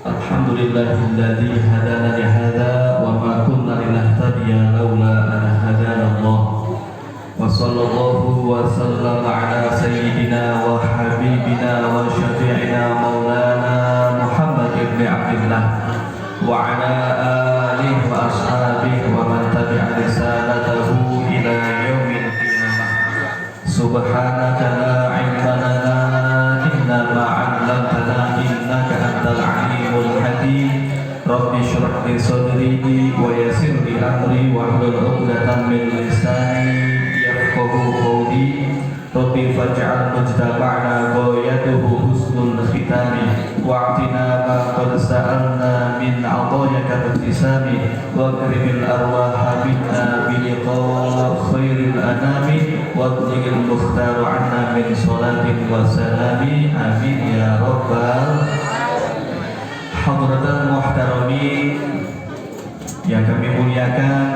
Alhamdulillahilladzi hadana li hadza wa ma kunna linahtadiya laula an hadana Allah. Wa sallallahu wa sallama ala sayyidina wa habibina wa syafi'ina maulana Muhammad ibn Abdullah wa ala alihi wa ashabihi wa man tabi'a risalatahu ila yaumil qiyamah. Subhanaka la ilma lana illa ma 'allamtana innaka antal alimul hakim. Rabbi shrah li sadri wa yassir li amri wahlul 'uqdatam min lisani yafqahu qawli. Rabbi faj'al mujtama'na ghayatuhu husnul khitami wa'tina ma qad sa'alna min 'atayaka ibtisami wa akrimil arwaha minna bi liqa khairil anami wa qul mukhtaru 'anna min salatin wa salami amin ya rabbal hadratal muhtaramin. Yang kami muliakan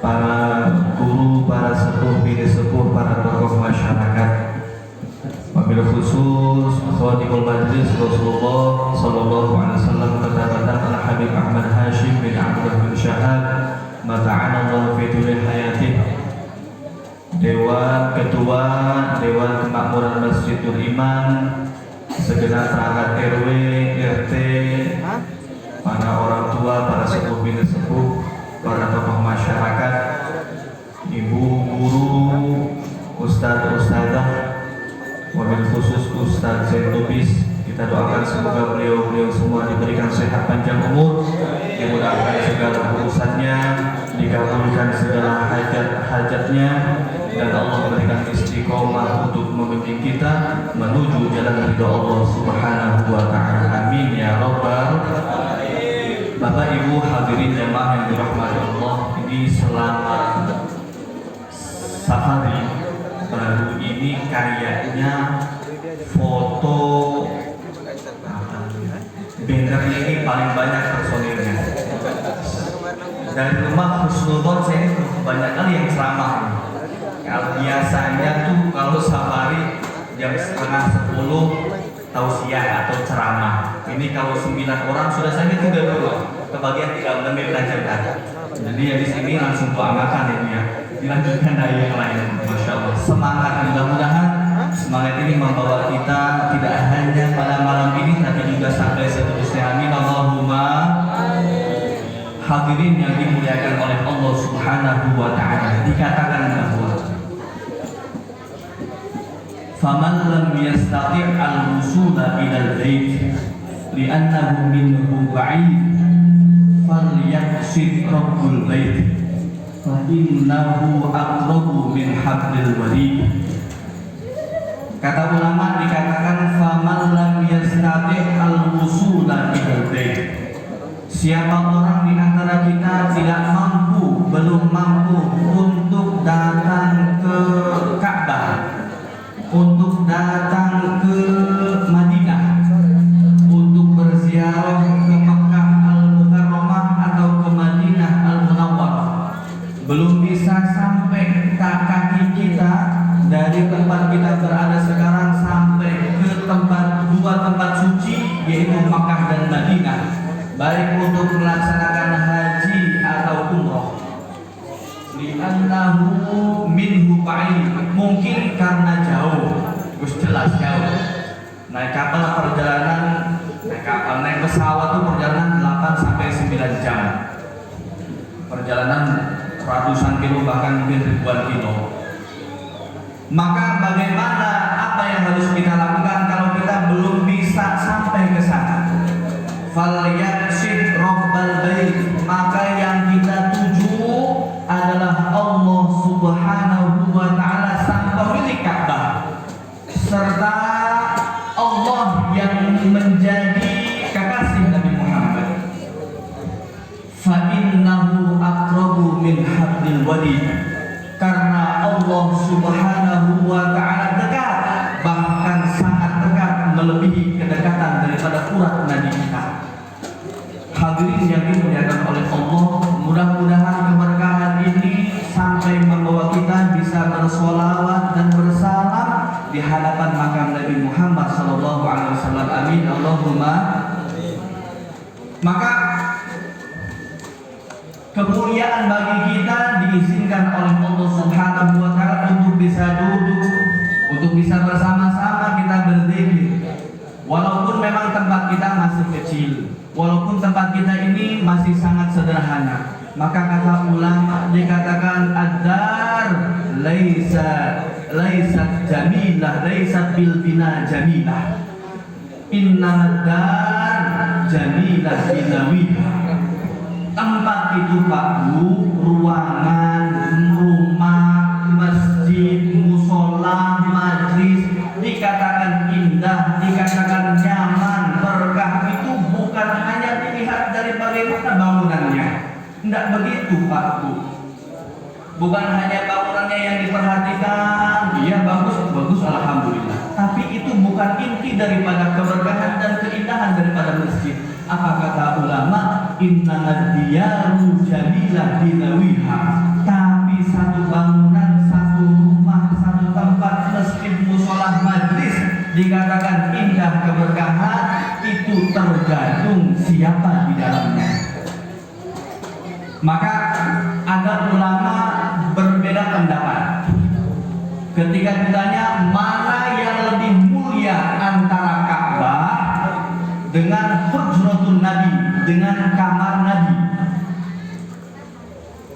para guru, para sepuh, bini sepuh, para tokoh masyarakat, wabil khusus khadimul majlis Rasulullah sallallahu alaihi wasallam, kata-kata Al-Habib Ahmad Hashim bin Abdullah bin Syahab mata'ana Allah fi tuli hayatih, Dewan Ketua Dewan Kemakmuran Masjidul Iman, segenap perangkat RW, RT, para orang tua, para sepuh, bini sepuh, para tokoh masyarakat, ibu guru, ustadz ustadzah, wabil khusus Ustadz Zentubis. Kita doakan semoga beliau semua diberikan sehat panjang umur, dimudahkan segala urusannya, dikabulkan segala hajat-hajatnya, dan Allah memberikan istiqomah untuk membimbing kita menuju jalan ridha Allah Subhanahu wa ta'ala. Amin ya rabbal. Bapak Ibu hadirin jamaah yang dirahmati Allah, ini selama safari baru ini kayaknya foto bannernya ini paling banyak personilnya. Dari rumah Husnudon saya banyak kali yang ceramah. Kalau biasanya tuh kalau safari jam setengah 10 tausiah atau ceramah. Ini kalau 9 orang sudah saya juga dulu kebagian 3 menit aja kan. Jadi ya di sini langsung doa makan ini ya. Dilanjutkan dari yang lain. Masya Allah. Semangat, mudah-mudahan semangat ini membawa kita tidak hanya pada malam ini tapi juga sampai seterusnya. Amin Allahumma. Hadirin yang dimuliakan oleh Allah Subhanahu wa ta'ala, dikatakan bahwa faman lam yastati' al-wusula ilal bait li'annahu minhu ba'id falyaqsid rabbul bait fa innahu aqrabu min hablil warid. Kata ulama dikatakan faman lam yastati' al-wusula ilal bait, siapa orang di antara kita tidak mampu, belum mampu untuk datang ke Ka'bah, untuk datang ke Madinah, untuk berziarah ke Makkah Al-Mukarramah atau ke Madinah Al-Munawwarah, belum bisa sampai kaki kita dari tempat kita berada sekarang sampai ke dua tempat suci, yaitu Makkah dan Madinah, baik untuk melaksanakan haji atau umroh. Li'annahu minhu ba'id, mungkin karena jauh, terus jelas jauh. Naik pesawat itu perjalanan 8 sampai 9 jam. Perjalanan ratusan kilo bahkan mungkin ribuan kilo. Maka bagaimana, apa yang harus kita lakukan kalau kita belum bisa sampai ke sana? Falyaqsid rabbal bait, maka yang kita tuju adalah Allah Subhanahu wa ta'ala, sang pemilik Ka'bah, serta Allah yang menjadi kekasih Nabi Muhammad. Fa innahu aqrabu min hablil warid, karena Allah Subhanahu wa ta'ala dekat, bahkan sangat dekat, melebihi kedekatan daripada urat nadi kita. Hadirin yang dimuliakan oleh Allah, mudah-mudahan keberkahan ini sampai membawa kita bisa bersolawat dan bersalam di hadapan makam Nabi Muhammad sallallahu alaihi wasallam. Amin Allahumma. Maka kemuliaan bagi kita diizinkan oleh Allah Subhanahu wa taala untuk bisa duduk, untuk bisa bersama-sama kita berzikir. Walaupun memang tempat kita masih kecil, walaupun tempat kita ini masih sangat sederhana, maka kata ulama dikatakan ad-dar laisat jamilah, laisat bil bina jamilah. Innamad dar jamilah binawiha. Tempat itu Pak Bu, ruangan, rumah, masjid, musola, majlis, dikatakan indah, dikatakan nyaman, berkah, itu bukan hanya dilihat dari bagaimana bangunannya. Tidak begitu Pak Bu. Bukan hanya bangunannya yang diperhatikan, iya bagus, bagus alhamdulillah. Tapi itu bukan inti daripada keberkahan dan keindahan daripada masjid. Apa kata ulama? Innamad diyaru jamilah binawiha. Tapi satu bangunan, satu rumah, satu tempat, masjid, musola, majlis dikatakan indah keberkahan, itu tergantung siapa di dalamnya. Maka ada ulama berbeda pendapat. Ketika ditanya mana yang lebih mulia antara Ka'bah dengan hujratul Nabi, dengan kamar Nabi.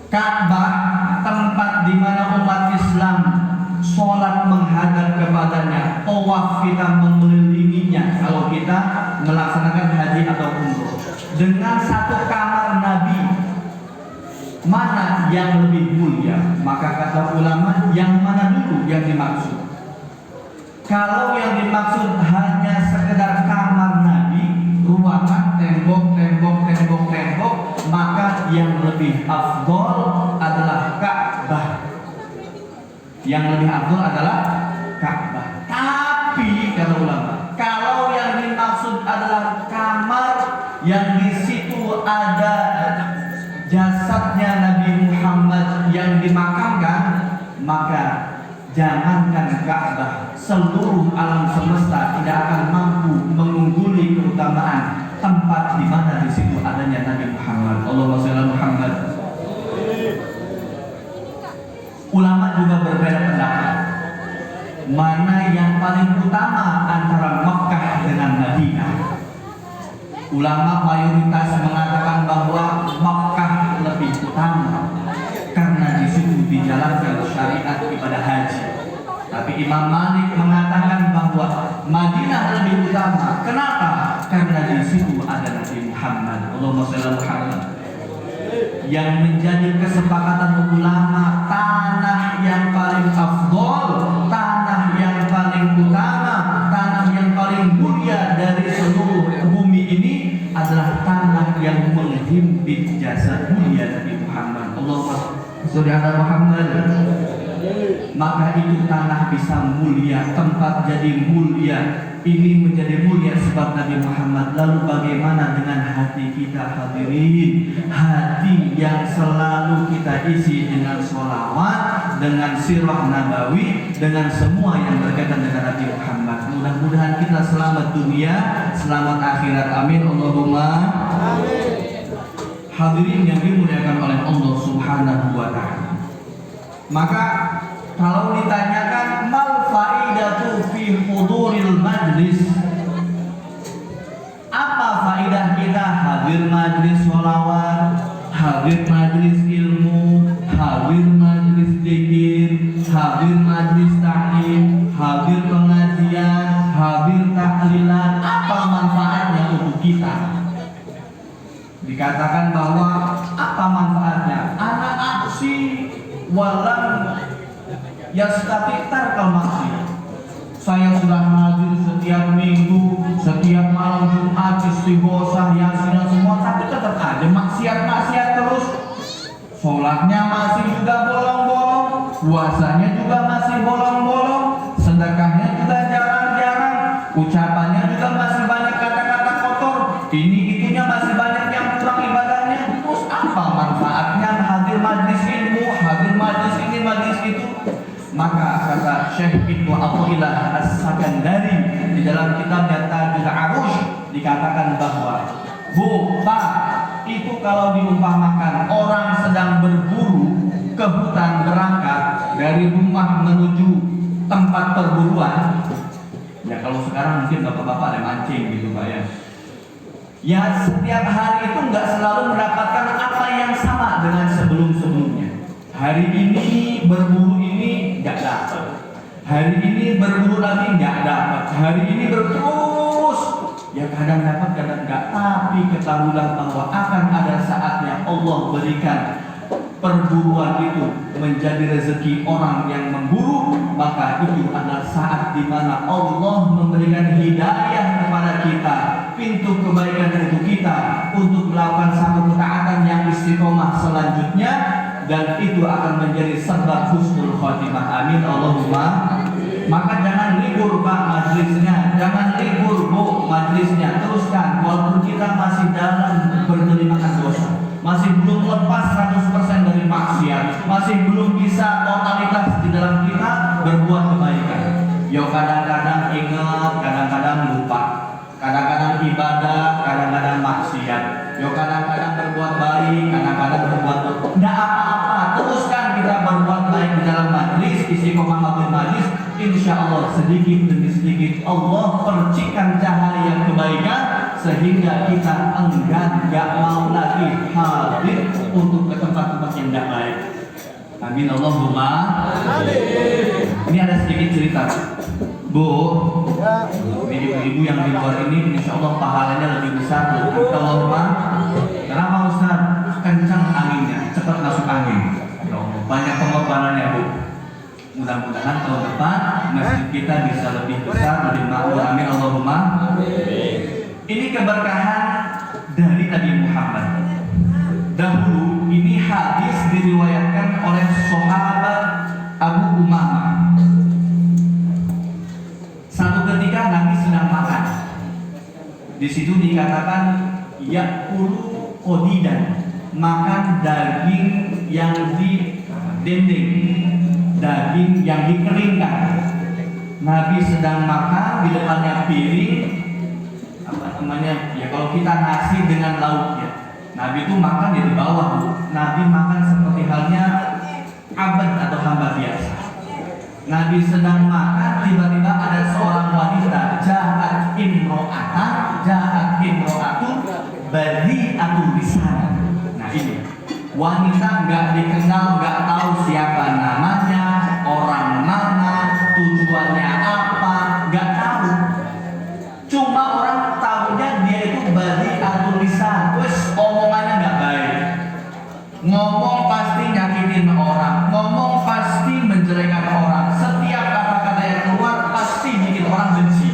Ka'bah tempat di mana umat Islam sholat menghadap kepadanya, tawaf kita mengelilinginya kalau kita melaksanakan haji atau umroh. Dengan satu kamar Nabi, mana yang lebih mulia? Maka kata ulama, yang mana dulu yang dimaksud? Kalau yang dimaksud hanya sekedar kamar Nabi, ruangan, tembok, maka yang lebih afdol adalah Ka'bah. Yang lebih afdol adalah Ka'bah. Tapi kata ulama, kalau yang dimaksud adalah kamar yang di situ ada jasadnya Nabi Muhammad yang dimakamkan, maka jangankan Ka'bah, seluruh alam semesta tidak akan mampu mengungguli keutamaan tempat di mana di situ adanya Nabi Muhammad. Allahumma shalli ala Muhammad. Ulama juga berbeda pendapat. Mana yang paling utama antara Makkah dengan Madinah? Ulama mayoritas mengatakan bahwa Makkah lebih utama karena di situ dijalankan syariat ibadah haji. Tapi Imam Malik mengatakan bahwa Madinah lebih utama. Kenapa? Karena di situ ada Nabi Muhammad. Allahumma shalli ala Muhammad. Yang menjadi kesepakatan ulama, tanah yang paling afdol, tanah yang paling utama, tanah yang paling mulia dari seluruh bumi ini adalah tanah yang menghimpit jasa mulia Nabi Muhammad. Allahumma shalli ala Muhammad. Maka itu tanah bisa mulia, tempat jadi mulia, ini menjadi mulia sebab Nabi Muhammad. Lalu bagaimana dengan hati kita hadirin? Hati yang selalu kita isi dengan sholawat, dengan sirah nabawi, dengan semua yang berkaitan dengan Nabi Muhammad. Mudah-mudahan kita selamat dunia, selamat akhirat. Amin Allahumma amin. Hadirin yang dimuliakan oleh Allah Subhanahu wa ta'ala. Maka kalau ditanyakan mal faidatu fi huduril majlis, apa faidah kita hadir majlis sholawat, hadir majlis ilmu, hadir majlis zikir, hadir majlis ta'lim, hadir pengajian, hadir tahlilan? Apa manfaatnya untuk kita? Dikatakan bahwa apa manfaatnya? Anak aksi walam yastati'tar kalmaksi. Saya sudah hadir setiap minggu, setiap malam Jumat, istighosah, yasin semua, tapi tetap aja maksiat terus. Sholatnya masih juga bolong-bolong, puasanya juga masih bolong-bolong, sedekahnya juga jarang-jarang, ucapannya juga masih banyak kata-kata kotor, ini itunya masih banyak yang kurang ibadahnya. Terus apa manfaatnya hadir majlis ilmu, hadir majlis ini, majlis itu? Maka kata Syekh Ibnu Athaillah As-Sakandari di dalam kitabnya Tajul Arush dikatakan bahwa Pak, itu kalau diumpamakan orang sedang berburu ke hutan berangkat dari rumah menuju tempat perburuan, ya kalau sekarang mungkin bapak-bapak ada mancing gitu Pak ya. Ya setiap hari itu nggak selalu mendapatkan apa yang sama dengan sebelum-sebelumnya. Hari ini berburu ini nggak dapat, hari ini berburu lagi nggak dapat, hari ini berterus, ya kadang dapat kadang nggak. Tapi ketahuilah bahwa akan ada saatnya Allah berikan perburuan itu menjadi rezeki orang yang memburu, maka itu adalah saat di mana Allah memberikan hidayah kepada kita, pintu kebaikan untuk kita untuk melakukan satu ketaatan yang istiqomah selanjutnya, dan itu akan menjadi sebab husnul khotimah. Amin Allahumma. Maka jangan libur Pak majlisnya, jangan libur Bu majlisnya, teruskan walaupun kita masih dalam berterimakan dosa, masih belum lepas 100% dari maksiat, masih belum bisa totalitas di dalam kita berbuat kebaikan. Yo kadang-kadang ingat, kadang-kadang lupa, kadang-kadang ibadah, kadang-kadang maksiat. Yo kadang-kadang berbuat baik, kadang-kadang berbuat dosa. Tidak apa-apa, teruskan kita berbuat baik di dalam majlis, istiqomah majlis. Insya Allah sedikit demi sedikit Allah percikan cahaya kebaikan sehingga kita enggan gak mau lagi hadir untuk ke tempat-tempat yang tidak baik. Amin Allahumma. Ini ada sedikit cerita Bu, ini ibu-ibu yang di luar ini insya Allah pahalanya lebih besar. Allahumma. Kenapa Ustaz? Kencang anginnya, cepat masuk angin. Ya Allah, banyak pengorbanannya Bu. Mudah-mudahan tahun depan masjid kita bisa lebih besar, lebih makmur. Amin Allahumma. Ini keberkahan dari Nabi Muhammad. Dahulu ini hadis diriwayatkan oleh sahabat Abu Umamah. Satu ketika Nabi sedang makan. Di situ dikatakan yakulu qodidan, makan daging yang didendeng, daging yang dikeringkan. Nabi sedang makan, di depannya piring, apa namanya ya, kalau kita nasi dengan lauknya. Nabi itu makan di bawah Bu. Nabi makan seperti halnya abad atau hamba biasa. Nabi sedang makan, tiba-tiba ada seorang wanita, jahat imro'atun badi'atul lisan. Nah ini wanita nggak dikenal, nggak tahu siapa namanya, orang mana, tujuannya apa, nggak tahu. Cuma orang tahunya dia itu badi'atul lisan, wes omongannya nggak baik, ngomong pasti nyakitin orang, ngomong pasti menjelekan orang, setiap kata-kata yang keluar pasti bikin orang benci.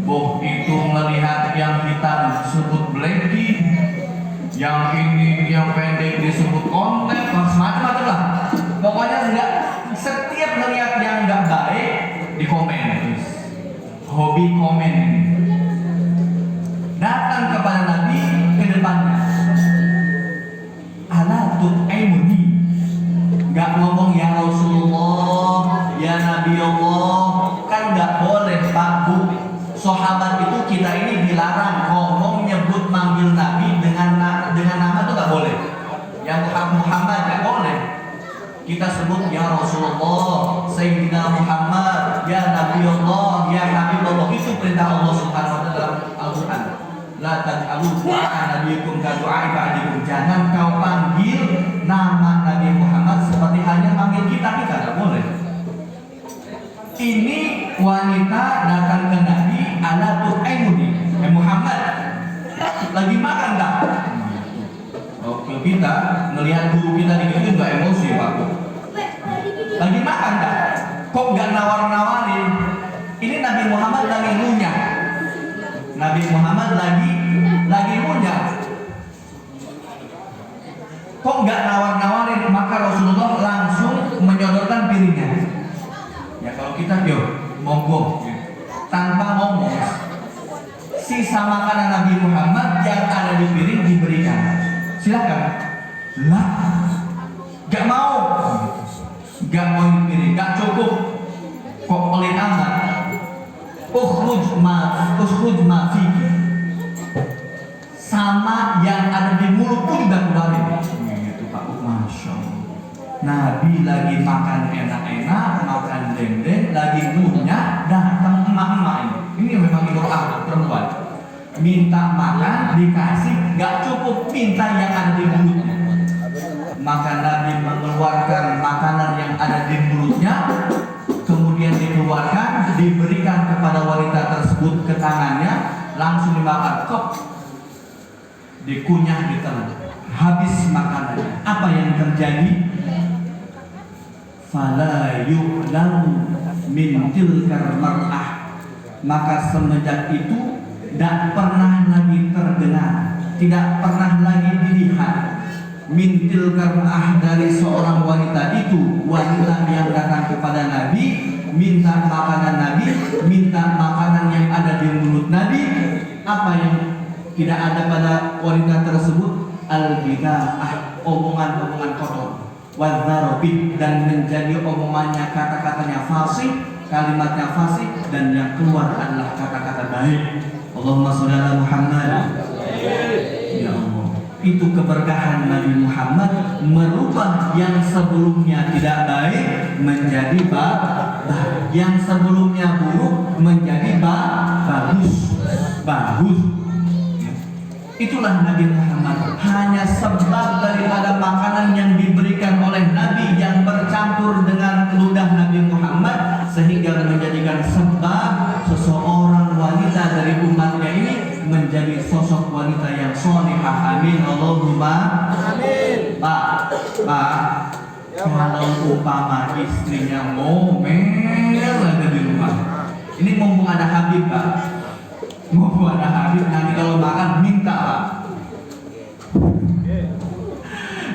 Boh itu melihat yang hitam disebut blacky, yang ini yang pendek disebut konten, macam-macam lah. Pokoknya enggak, setiap melihat yang enggak baik di komen. Hobi komen ini. Datang kepada Nabi ke depannya. Ala tut'imuni. Enggak ngomong ya Rasulullah, ya Nabi Allah, kan enggak boleh Pak Bu. Sahabat itu kita ini dilarang ngomong nyebut manggil Nabi dengan nama itu nggak boleh. Yang Muhammad nggak boleh. Kita sebut ya Rasulullah, Sayyidina Muhammad, ya Nabi Allah, ya Habib Allah. Itu perintah Allah Subhanahu wa taala dalam Al-Qur'an. La taj'alu du'a nabiyikum ka du'a ibadikum. Jangan kau panggil nama Nabi Muhammad seperti halnya panggil kita nggak boleh. Ini wanita datang ke Nabi, ala tu'aimuni, ya Muhammad, lagi makan tak? Oke, kita melihat guru kita digituin gak emosi Pak. Lagi makan tak? Kok gak nawar-nawarin? Ini Nabi Muhammad lagi ngunyah. Nabi Muhammad lagi ngunyah. Kok gak nawar-nawarin? Maka Rasulullah langsung menyodorkan piringnya. Ya kalau kita monggo tanpa ngomong, sisa makanan Nabi Muhammad yang ada di piring diberikan. Silakan. Lah, gak mau di piring, gak cukup. ukhruj ma fihi. Sama yang ada di mulut pun juga keluarin. Itu Pak, Masya Allah. Nabi lagi makan enak-enak, makan dendeng, lagi ngunyah, datang emak-emak ini. Ini memang imro'ah, perempuan. Minta makan, dikasih, gak cukup, minta yang ada di mulutnya. Maka Nabi mengeluarkan makanan yang ada di mulutnya, kemudian dikeluarkan, diberikan kepada wanita tersebut ke tangannya, langsung dimakan, kok dikunyah, ditelan, habis makanannya. Apa yang terjadi? Fala yu'lam min tilkar mar'ah. Maka semenjak itu tidak pernah lagi terdengar, tidak pernah lagi dilihat min tilkar mar'ah, dari seorang wanita itu, wanita yang datang kepada Nabi minta makanan Nabi, minta makanan yang ada di mulut Nabi. Apa yang tidak ada pada wanita tersebut? Al-bida'ah, omongan-omongan kotor, wadzarobi, dan menjadi omongannya, kata-katanya fasih, kalimatnya fasih, dan yang keluar adalah kata-kata baik. Allahumma sholli ala Muhammad. Ya Allah, itu keberkahan Nabi Muhammad merubah yang sebelumnya tidak baik menjadi baik, yang sebelumnya buruk menjadi bagus. Itulah Nabi Muhammad. Hanya sebab daripada makanan yang diberikan oleh Nabi yang bercampur dengan ludah Nabi Muhammad, sehingga menjadikan sebab seseorang wanita dari umatnya ini menjadi sosok wanita yang solehah. Amin, Allahumma amin. Pak, kalau umpama istrinya ngomel ada di rumah, ini mumpung ada Habib, Pak, mumpung ada Habib, nanti kalau makan minta, Pak.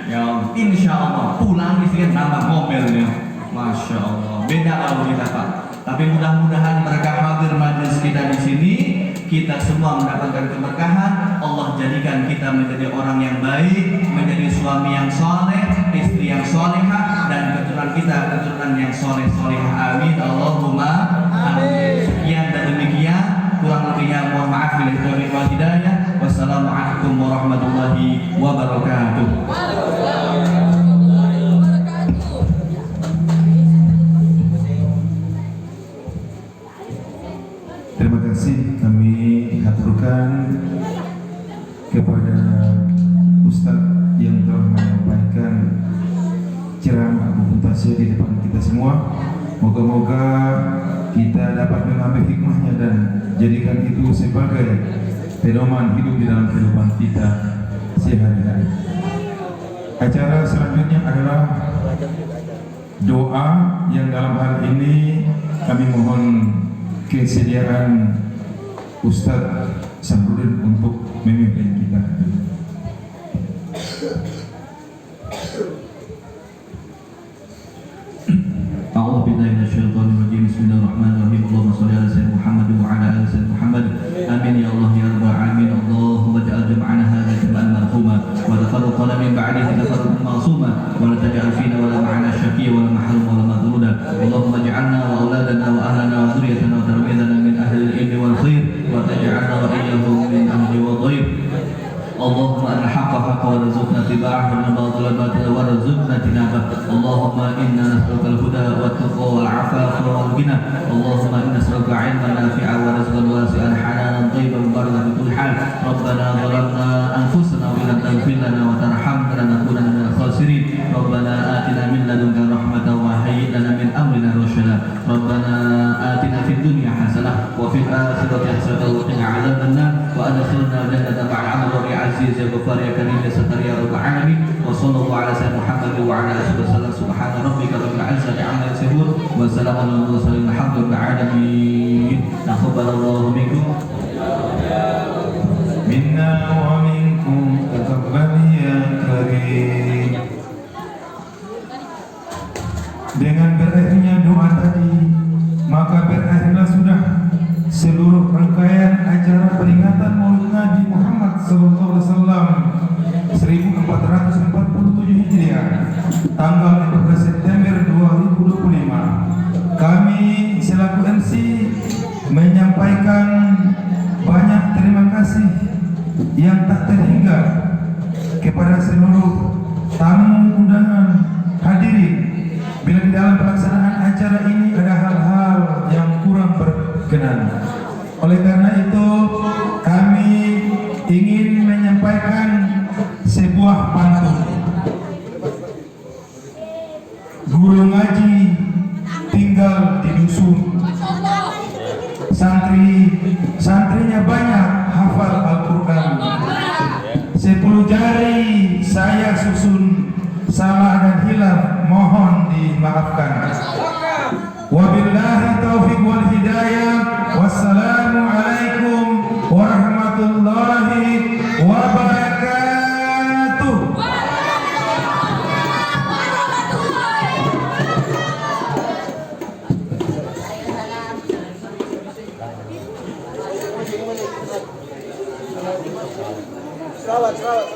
Ya, insya Allah pulang istrinya nambah ngomelnya. Masya Allah, beda kalau kita, Pak. Tapi mudah-mudahan berkah hadir majelis kita di sini, kita semua mendapatkan keberkahan. Allah jadikan kita menjadi orang yang baik, menjadi suami yang soleh, istri yang solehah, dan keturunan kita keturunan yang soleh-solehah. Amin, Allahumma amin. Sekian dan demikian, kurang lebihnya mohon maaf bila taufiq wal hidayah. Wassalamualaikum warahmatullahi wabarakatuh. Terima kasih kami haturkan kepada Ustadz yang telah menyampaikan ceramah mutasyir di depan kita semua. Moga-moga kita dapat mengambil hikmahnya dan jadikan itu sebagai pedoman hidup di dalam kehidupan kita sehari-hari. Acara selanjutnya adalah doa yang dalam hal ini kami mohon kesediaan Ustadz Samrudin untuk memimpin kita. A'udzubillahi minasyaitonir rajim. Bismillahirrahmanirrahim. Allahumma shalli ala sayyidina Muhammad wa ala ali sayyidina Muhammad. Amin ya Allah ya rabbal alamin. Allahumma ja'al jam'ana hadha jam'an marhuma wa tafarraqana min ba'dihi tafarruqan ma'suma wa la taj'al fina wa la ma'ana syaqiyya wa la mahrum wa la madhluda. Allahumma ij'alna wa auladana wa ahlana wa dhurriyyatana wa tarbiyatana min ahli al-ilmi wal khair wa taj'alna wa iyyahum min ahli wadhair. اللهم أن الحق حق وارزقنا اتباعه وأن الباطل باطلا وارزقنا اجتنابه. اللهم إنا نسألك الهدى والتقى والعفاف والغنى. اللهم إنا نسألك علما نافعا ورزقا واسعا حلالا طيبا مباركا في كل حال. ربنا ظلمنا أنفسنا وإن لم تغفر لنا وترحمنا لنكونن من الخاسرين. ربنا آتنا من لدنك رحمة وهيئ لنا من أمرنا رشدا. ربنا آتنا في الدنيا حسنة وفي الآخرة حسنة وقنا عذاب النار وأدخلنا الجنة مع العمل والعزيز يا غفار يا كريم يا ستار يا رب العالمين. وصلى الله على سيدنا محمد وعلى آله وسلم. سبحان ربك رب العزة عما يصفون وسلام على المرسلين الحمد لله العالمين. تقبل الله منكم منا ومنكم تقبل يا كريم. Dengan berakhirnya doa tadi, maka berakhirlah sudah seluruh rangkaian acara peringatan Maulid Nabi Muhammad SAW 1447 Hijriah tanggal 14 September 2025. Kami selaku MC menyampaikan banyak terima kasih yang tak terhingga kepada seluruh tamu undangan hadirin. Bila di dalam pelaksanaan acara ini ada hal-hal yang kurang berkenan, oleh karena itu kami ingin menyampaikan sebuah pantun. Guru ngaji tinggal di dusun, santrinya banyak hafal Al-Quran. 10 jari saya susun, salah dan hilaf mohon dimaafkan. Wabillahi taufiq wal hidayah. Wassalamualaikum warahmatullahi wabarakatuh. Selamat.